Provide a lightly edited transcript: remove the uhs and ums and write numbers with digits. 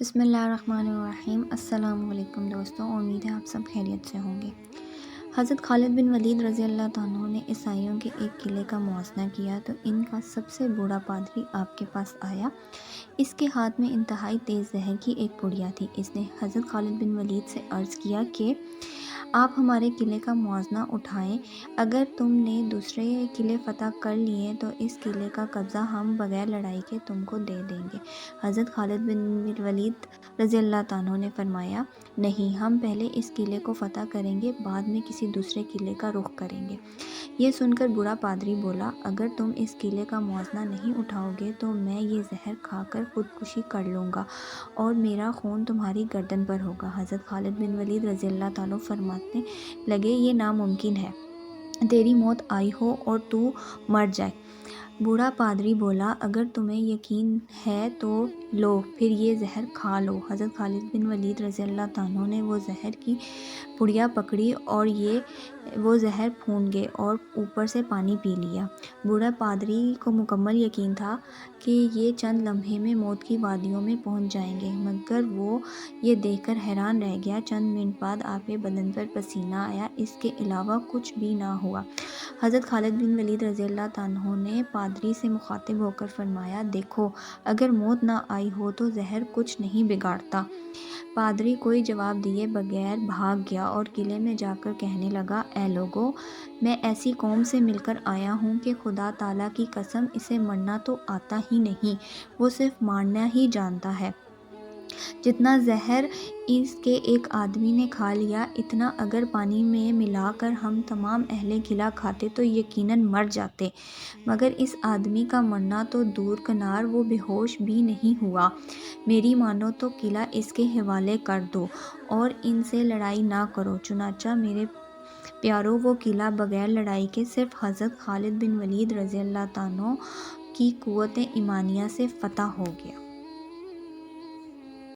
بسم اللہ الرحمن الرحیم۔ السلام علیکم دوستوں، امید ہے آپ سب خیریت سے ہوں گے۔ حضرت خالد بن ولید رضی اللہ تعالیٰ نے عیسائیوں کے ایک قلعے کا موازنہ کیا تو ان کا سب سے بوڑھا پادری آپ کے پاس آیا۔ اس کے ہاتھ میں انتہائی تیز زہر کی ایک پڑیا تھی۔ اس نے حضرت خالد بن ولید سے عرض کیا کہ آپ ہمارے قلعے کا موازنہ اٹھائیں، اگر تم نے دوسرے قلعے فتح کر لیے تو اس قلعے کا قبضہ ہم بغیر لڑائی کے تم کو دے دیں گے۔ حضرت خالد بن ولید رضی اللہ تعالیٰ نے فرمایا، نہیں، ہم پہلے اس قلعے کو فتح کریں گے، بعد میں کسی دوسرے قلعے کا رخ کریں گے۔ یہ سن کر بوڑھا پادری بولا، اگر تم اس قلعے کا موازنہ نہیں اٹھاؤ گے تو میں یہ زہر کھا کر خودکشی کر لوں گا اور میرا خون تمہاری گردن پر ہوگا۔ حضرت خالد بن ولید رضی اللہ تعالیٰ فرمانے لگے، یہ ناممکن ہے، تیری موت آئی ہو اور تو مر جائے۔ بوڑھا پادری بولا، اگر تمہیں یقین ہے تو لو، پھر یہ زہر کھا لو۔ حضرت خالد بن ولید رضی اللہ تعالیٰ نے وہ زہر کی پڑیا پکڑی اور وہ زہر پھونڈ گئے اور اوپر سے پانی پی لیا۔ بوڑھا پادری کو مکمل یقین تھا کہ یہ چند لمحے میں موت کی وادیوں میں پہنچ جائیں گے، مگر وہ یہ دیکھ کر حیران رہ گیا۔ چند منٹ بعد آپ کے بدن پر پسینہ آیا، اس کے علاوہ کچھ بھی نہ ہوا۔ حضرت خالد بن ولید رضی اللہ تعالیٰ نے پادری سے مخاطب ہو کر فرمایا، دیکھو، اگر موت نہ آئی ہو تو زہر کچھ نہیں بگاڑتا۔ پادری کوئی جواب دیے بغیر بھاگ گیا اور قلعے میں جا کر کہنے لگا، اے لوگو، میں ایسی قوم سے مل کر آیا ہوں کہ خدا تعالیٰ کی قسم اسے مرنا تو آتا ہی نہیں، وہ صرف مارنا ہی جانتا ہے۔ جتنا زہر اس کے ایک آدمی نے کھا لیا، اتنا اگر پانی میں ملا کر ہم تمام اہل قلعہ کھاتے تو یقیناً مر جاتے، مگر اس آدمی کا مرنا تو دور کنار، وہ بے ہوش بھی نہیں ہوا۔ میری مانو تو قلعہ اس کے حوالے کر دو اور ان سے لڑائی نہ کرو۔ چنانچہ میرے پیارو، وہ قلعہ بغیر لڑائی کے صرف حضرت خالد بن ولید رضی اللہ تعالیٰ کی قوت ایمانیہ سے فتح ہو گیا۔